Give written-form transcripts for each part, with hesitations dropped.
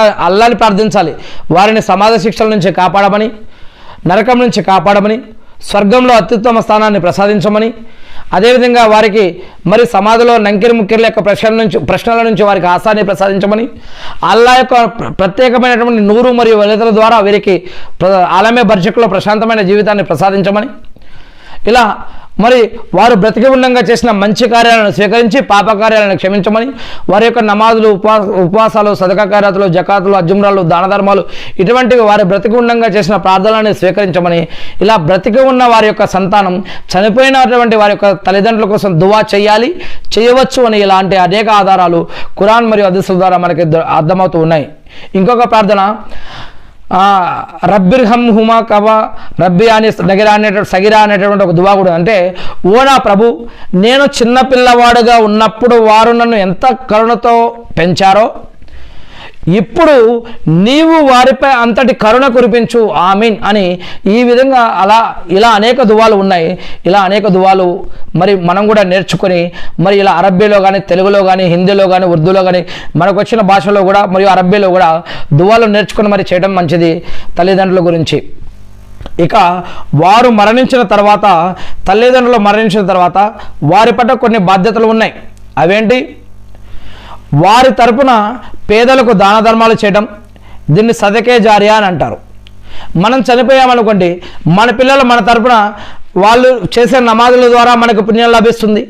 అల్లాని ప్రార్థించాలి. వారిని సమాజ శిక్షల నుంచి కాపాడమని, నరకం నుంచి కాపాడమని, స్వర్గంలో అత్యుత్తమ స్థానాన్ని ప్రసాదించమని, అదేవిధంగా వారికి మరి సమాధిలో నంకిరి ముక్కిర్ల యొక్క ప్రశ్నల నుంచి వారికి ఆశాన్ని ప్రసాదించమని, అల్లా యొక్క ప్రత్యేకమైనటువంటి నూరు మరియు వెలుతుల ద్వారా వీరికి ఆలమే బర్జకులో ప్రశాంతమైన జీవితాన్ని ప్రసాదించమని, ఇలా మరి వారు బ్రతికి ఉండంగా చేసిన మంచి కార్యాలను స్వీకరించి పాప కార్యాలను క్షమించమని, వారి యొక్క నమాజులు, ఉపవాసాలు, సదకా ఖైరాతులు, జకాతులు, అజుమ్రాలు, దాన ధర్మాలు ఇటువంటివి వారి బ్రతికి ఉండంగా చేసిన ప్రార్థనలను స్వీకరించమని, ఇలా బ్రతికి ఉన్న వారి యొక్క సంతానం చనిపోయినటువంటి వారి యొక్క తల్లిదండ్రుల కోసం దువా చేయాలి, చేయవచ్చు అని ఇలాంటి అనేక ఆధారాలు ఖురాన్ మరియు హదీసుల ద్వారా మనకి అర్థమవుతూ ఉన్నాయి. ఇంకొక ప్రార్థన రబ్బిర్హమ్ హుమా కవా రబ్బి అని సగిరా అనేటువంటి ఒక దువా కూడా. అంటే ఓ నా ప్రభు, నేను చిన్న పిల్లవాడుగా ఉన్నప్పుడు వారు నన్ను ఎంత కరుణతో పెంచారో ఇప్పుడు నీవు వారిపై అంతటి కరుణ కురిపించు, ఆమీన్ అని ఈ విధంగా ఇలా అనేక దువాలు ఉన్నాయి. ఇలా అనేక దువాలు మరి మనం కూడా నేర్చుకొని మరి ఇలా అరబ్బీలో కానీ, తెలుగులో కానీ, హిందీలో కానీ, ఉర్దూలో కానీ మనకు వచ్చిన భాషలో కూడా మరియు అరబ్బీలో కూడా దువాలు నేర్చుకొని మరి చేయడం మంచిది తల్లిదండ్రుల గురించి. ఇక వారు మరణించిన తర్వాత, తల్లిదండ్రులు మరణించిన తర్వాత వారి పట్ల కొన్ని బాధ్యతలు ఉన్నాయి. అవేంటి? వారి తరపున పేదలకు దాన ధర్మాలు చేయడం, దీన్ని సదకే జారియా అని అంటారు. మనం చనిపోయామనుకోండి, మన పిల్లలు మన తరపున వాళ్ళు చేసే నమాజుల ద్వారా మనకు పుణ్యం లభిస్తుంది.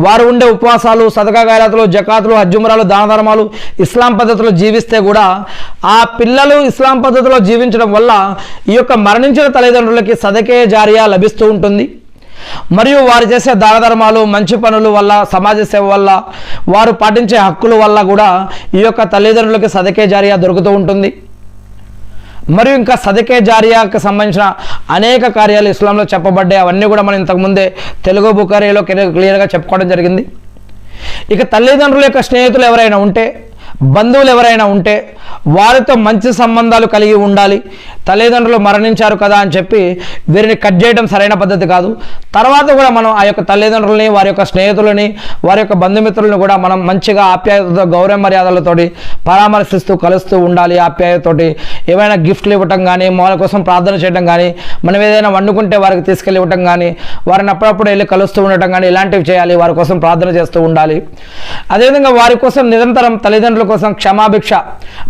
వారు ఉండే ఉపవాసాలు, సదకా ఖైరాతులు, జకాతులు, హజ్జుమ్రాలు, దాన ధర్మాలు ఇస్లాం పద్ధతిలో జీవిస్తే కూడా ఆ పిల్లలు ఇస్లాం పద్ధతిలో జీవించడం వల్ల ఈ యొక్క మరణించిన తల్లిదండ్రులకి సదకే జారియా లభిస్తూ ఉంటుంది. మరియు వారు చేసే దాన ధర్మాలు, మంచి పనుల వల్ల, సమాజ సేవ వల్ల, వారు పాటించే హక్కుల వల్ల కూడా ఈ యొక్క తల్లిదండ్రులకి సదకే జారియా దొరుకుతూ ఉంటుంది. మరియు ఇంకా సదకే జారియాకి సంబంధించిన అనేక కార్యాలు ఇస్లాంలో చెప్పబడ్డాయి. అవన్నీ కూడా మనం ఇంతకుముందే తెలుగు బుఖారీలో క్లియర్గా చెప్పుకోవడం జరిగింది. ఇక తల్లిదండ్రుల యొక్క స్నేహితులు ఎవరైనా ఉంటే, బంధువులు ఎవరైనా ఉంటే వారితో మంచి సంబంధాలు కలిగి ఉండాలి. తల్లిదండ్రులు మరణించారు కదా అని చెప్పి వీరిని కట్ చేయడం సరైన పద్ధతి కాదు. తర్వాత కూడా మనం ఆ యొక్క తల్లిదండ్రులని, వారి యొక్క స్నేహితులని, వారి యొక్క బంధుమిత్రులను కూడా మనం మంచిగా ఆప్యాయతతో, గౌరవ మర్యాదలతోటి పరామర్శిస్తూ కలుస్తూ ఉండాలి. ఆప్యాయతతోటి ఏమైనా గిఫ్ట్లు ఇవ్వటం కానీ, వాళ్ళ కోసం ప్రార్థన చేయడం కానీ, మనం ఏదైనా వండుకుంటే వారికి తీసుకెళ్ళి ఇవ్వటం కానీ, వారిని అప్పుడప్పుడు వెళ్ళి కలుస్తూ ఉండటం కానీ ఇలాంటివి చేయాలి. వారి కోసం ప్రార్థన చేస్తూ ఉండాలి. అదేవిధంగా వారి కోసం నిరంతరం తల్లిదండ్రుల కోసం క్షమాభిక్ష,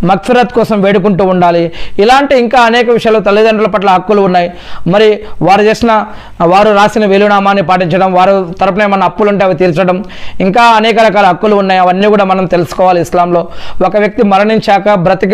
మగ్ఫిరత్ కోసం వేడుకుంటూ ఉండాలి. ఇలాంటి ఇంకా అనేక విషయాలు తల్లిదండ్రుల పట్ల హక్కులు ఉన్నాయి. మరి వారు రాసిన వీలునామాన్ని పాటించడం, వారు తరపున ఏమన్నా అప్పులు ఉంటే అవి తీర్చడం, ఇంకా అనేక రకాల హక్కులు ఉన్నాయి. అవన్నీ కూడా మనం తెలుసుకోవాలి. ఇస్లాంలో ఒక వ్యక్తి మరణించాక బ్రతికి